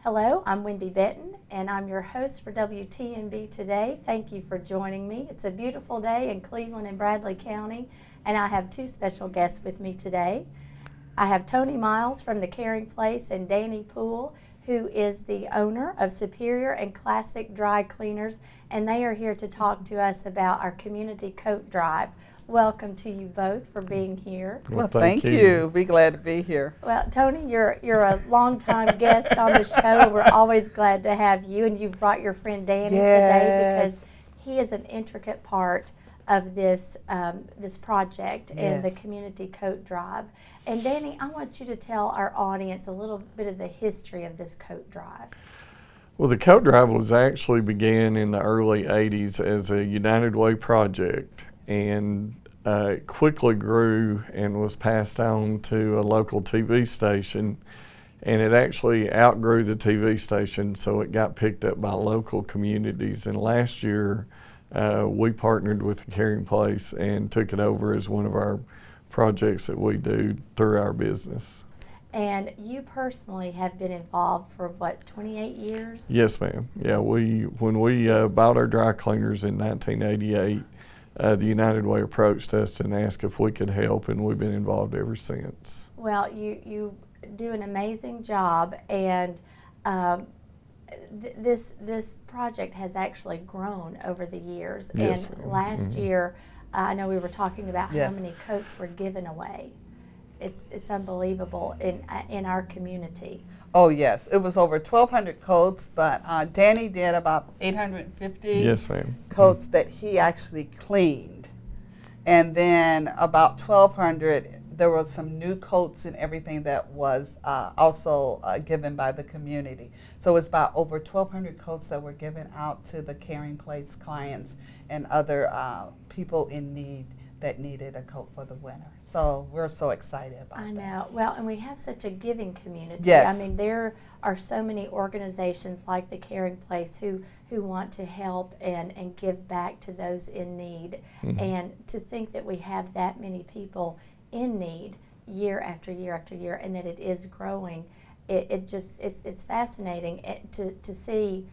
Hello, I'm Wendy Benton, and I'm your host for WTNB today. Thank you for joining me. It's a beautiful day in Cleveland and Bradley County, and I have two special guests with me today. I have Tony Miles from the Caring Place and Danny Poole, who is the owner of Superior and Classic Dry Cleaners, and they are here to talk to us about our community coat drive. Welcome to you both for being here. Well, thank you. Be glad to be here. Well, Tony, you're a longtime guest on the show, and we're always glad to have you. And you've brought your friend Danny today because he is an intricate part of this this project and the community coat drive. And Danny, I want you to tell our audience a little bit of the history of this coat drive. Well, the coat drive was actually began in the early 80s as a United Way project, and it quickly grew and was passed on to a local TV station, and it actually outgrew the TV station, so it got picked up by local communities. And last year we partnered with the Caring Place and took it over as one of our projects that we do through our business. And you personally have been involved for what, 28 years? Yes, ma'am. Yeah, when we bought our dry cleaners in 1988, the United Way approached us and asked if we could help, and we've been involved ever since. Well, you do an amazing job, and this project has actually grown over the years. Yes, and last year, I know we were talking about how many coats were given away. It's unbelievable in our community. Oh yes, it was over 1,200 coats, but Danny did about 850 yes, ma'am. coats that he actually cleaned. And then about 1,200, there was some new coats and everything that was also given by the community. So it's about over 1,200 coats that were given out to the Caring Place clients and other people in need that needed a coat for the winter. So we're so excited about that. I know. Well, and we have such a giving community. Yes. I mean, there are so many organizations like the Caring Place who want to help and give back to those in need. And to think that we have that many people in need year after year after year, and that it is growing, it's fascinating to see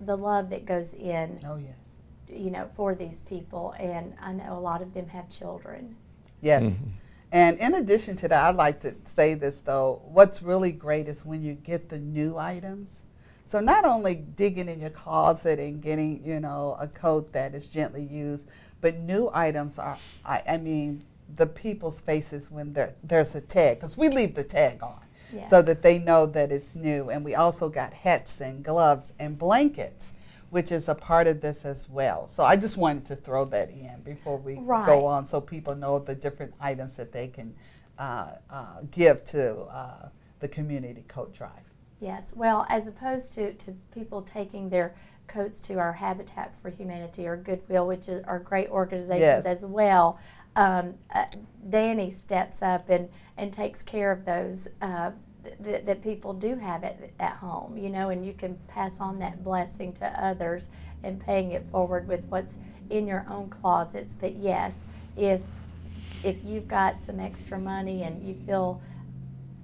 the love that goes in. Oh yes. You know, for these people, and I know a lot of them have children. Yes. And in addition to that, I'd like to say this though, what's really great is when you get the new items. So not only digging in your closet and getting, you know, a coat that is gently used, but new items are, I mean, the people's faces when there's a tag, because we leave the tag on so that they know that it's new. And we also got hats and gloves and blankets, which is a part of this as well. So I just wanted to throw that in before we go on, so people know the different items that they can give to the community coat drive. Yes, well, as opposed to people taking their coats to our Habitat for Humanity or Goodwill, which are great organizations as well, Danny steps up and takes care of those that people do have at home, you know, and you can pass on that blessing to others and paying it forward with what's in your own closets. But yes, if you've got some extra money and you feel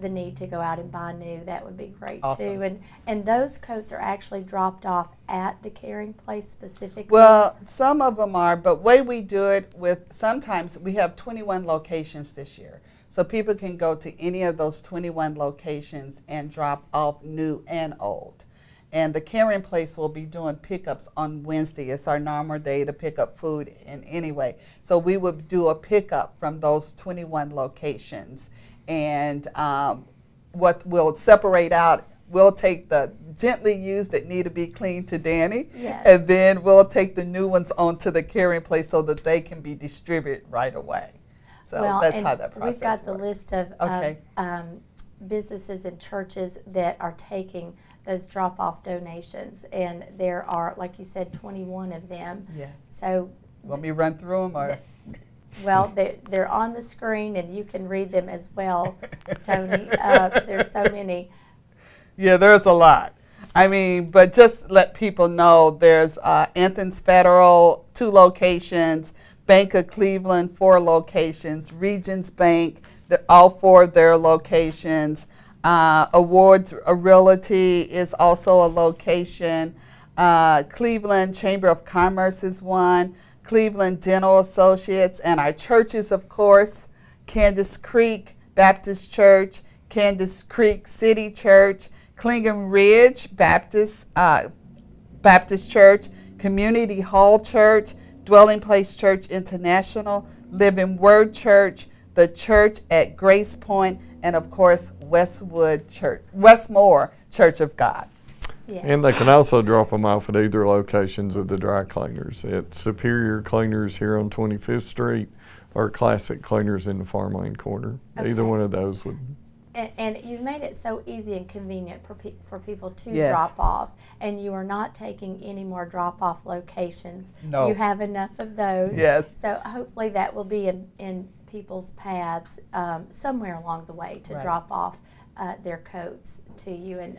the need to go out and buy new, that would be great too. And those coats are actually dropped off at the Caring Place specifically? Well, some of them are, but way we do it with, sometimes we have 21 locations this year. So people can go to any of those 21 locations and drop off new and old. And the Caring Place will be doing pickups on Wednesday. It's our normal day to pick up food in any way. So we would do a pickup from those 21 locations. And what we'll separate out, we'll take the gently used that need to be cleaned to Danny, and then we'll take the new ones onto the Caring Place so that they can be distributed right away. So that's how that process we've got the works. list of businesses and churches that are taking those drop-off donations, and there are, like you said, 21 of them. Yes. So, want me to run through them, or? Well, they're on the screen, and you can read them as well, Tony. There's so many. Yeah, there's a lot. I mean, but just let people know, there's Athens Federal, 2 locations, Bank of Cleveland, 4 locations, Regions Bank, all 4 of their locations, Awards Realty is also a location. Cleveland Chamber of Commerce is one. Cleveland Dental Associates, and our churches, of course, Candace Creek Baptist Church, Candace Creek City Church, Clingan Ridge Baptist Church, Community Hall Church, Dwelling Place Church International, Living Word Church, the Church at Grace Point, and of course Westmore Church of God. Yeah. And they can also drop them off at either locations of the dry cleaners, at Superior Cleaners here on 25th Street or Classic Cleaners in the Farmland Corner. Okay. Either one of those would. And you've made it so easy and convenient for people to Yes. drop off, and you are not taking any more drop-off locations. No. You have enough of those. Yes. So hopefully that will be in people's paths somewhere along the way to Right. drop off their coats to you, and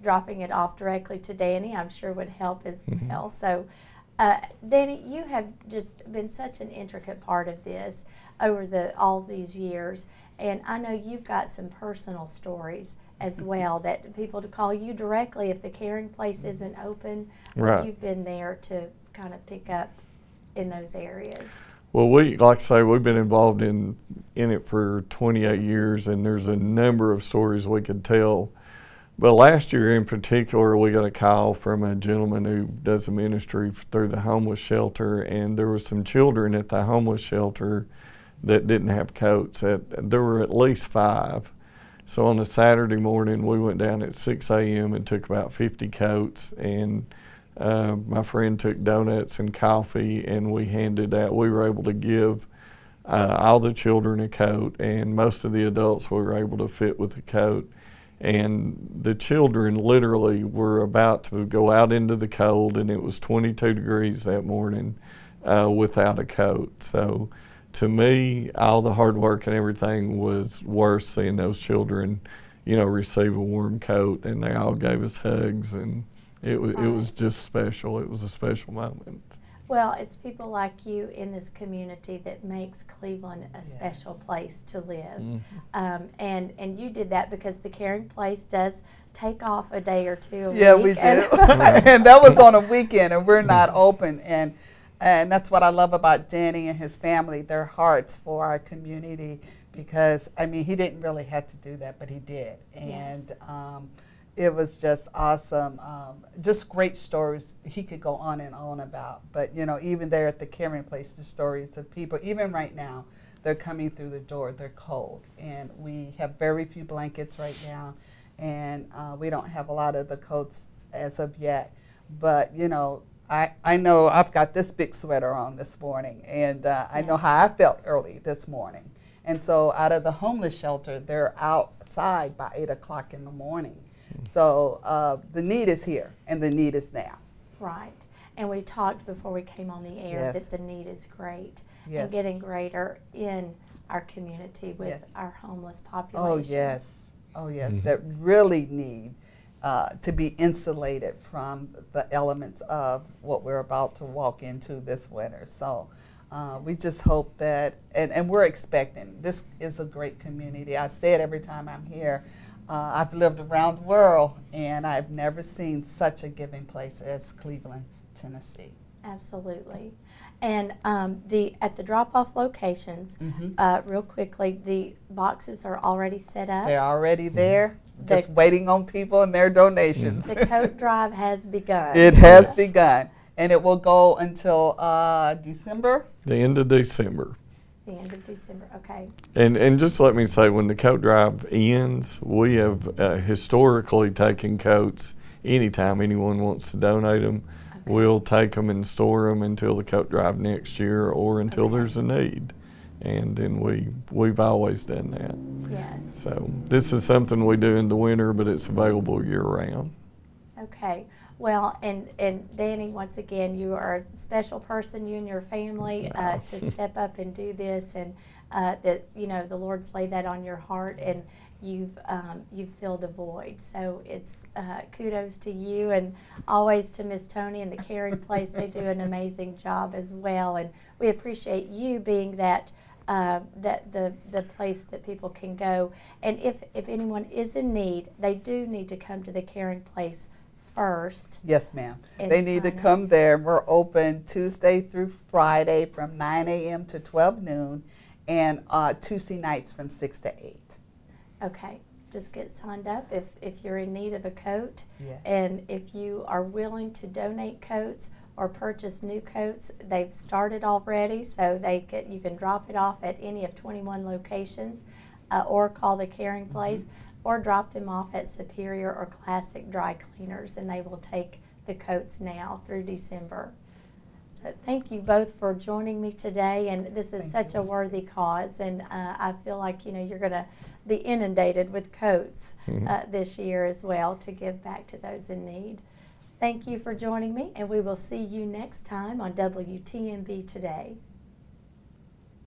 dropping it off directly to Danny, I'm sure would help as well. So, Danny, you have just been such an intricate part of this over all these years, and I know you've got some personal stories as well that people to call you directly if the caring place isn't open. Right. You've been there to kind of pick up in those areas. Well, like I say, we've been involved in it for 28 years, and there's a number of stories we could tell. But last year in particular, we got a call from a gentleman who does a ministry through the homeless shelter, and there were some children at the homeless shelter that didn't have coats. There were at least 5. So on a Saturday morning, we went down at 6 a.m. and took about 50 coats, and my friend took donuts and coffee, and we handed out. We were able to give all the children a coat, and most of the adults we were able to fit with a coat. And the children literally were about to go out into the cold, and it was 22 degrees that morning without a coat. So to me, all the hard work and everything was worth seeing those children, receive a warm coat, and they all gave us hugs, and it was just special. It was a special moment. Well, it's people like you in this community that makes Cleveland a special place to live. And you did that because the caring place does take off a day or two a week. Yeah, we do. And that was on a weekend, and we're not open. And that's what I love about Danny and his family, their hearts for our community, because, he didn't really have to do that, but he did. And it was just awesome. Just great stories he could go on and on about. But, even there at the caring place, the stories of people, even right now, they're coming through the door, they're cold. And we have very few blankets right now. And we don't have a lot of the coats as of yet. But, I know I've got this big sweater on this morning. And I know how I felt early this morning. And so out of the homeless shelter, they're outside by 8 o'clock in the morning. So the need is here, and the need is now. Right. And we talked before we came on the air that the need is great and getting greater in our community with our homeless population. Oh, yes. Oh, yes. That really need to be insulated from the elements of what we're about to walk into this winter. So we just hope that, and we're expecting, this is a great community. I say it every time I'm here. I've lived around the world, and I've never seen such a giving place as Cleveland, Tennessee. Absolutely. And at the drop-off locations, real quickly, the boxes are already set up. They're already there, just waiting on people and their donations. The coat drive has begun. It has begun, and it will go until December? The end of December. The end of December, okay. And just let me say, when the coat drive ends, we have historically taken coats anytime anyone wants to donate them. Okay. We'll take them and store them until the coat drive next year or until there's a need. And then we've always done that. Yes. So this is something we do in the winter, but it's available year-round. Okay. Well, and Danny, once again, you are a special person, you and your family, to step up and do this, and that the Lord's laid that on your heart, and you've filled a void. So it's kudos to you, and always to Miss Tony and the caring place. They do an amazing job as well, and we appreciate you being that the place that people can go. And if anyone is in need, they do need to come to the Caring Place first. Yes, ma'am. They need to come there. We're open Tuesday through Friday from 9 a.m. to 12 noon, and Tuesday nights from 6 to 8. Okay. Just get signed up if you're in need of a coat. Yeah. And if you are willing to donate coats or purchase new coats, they've started already, so you can drop it off at any of 21 locations, or call the Caring Place, or drop them off at Superior or Classic Dry Cleaners, and they will take the coats now through December. So thank you both for joining me today, and this is such a worthy cause, and I feel like you're going to be inundated with coats this year as well to give back to those in need. Thank you for joining me, and we will see you next time on WTNB Today.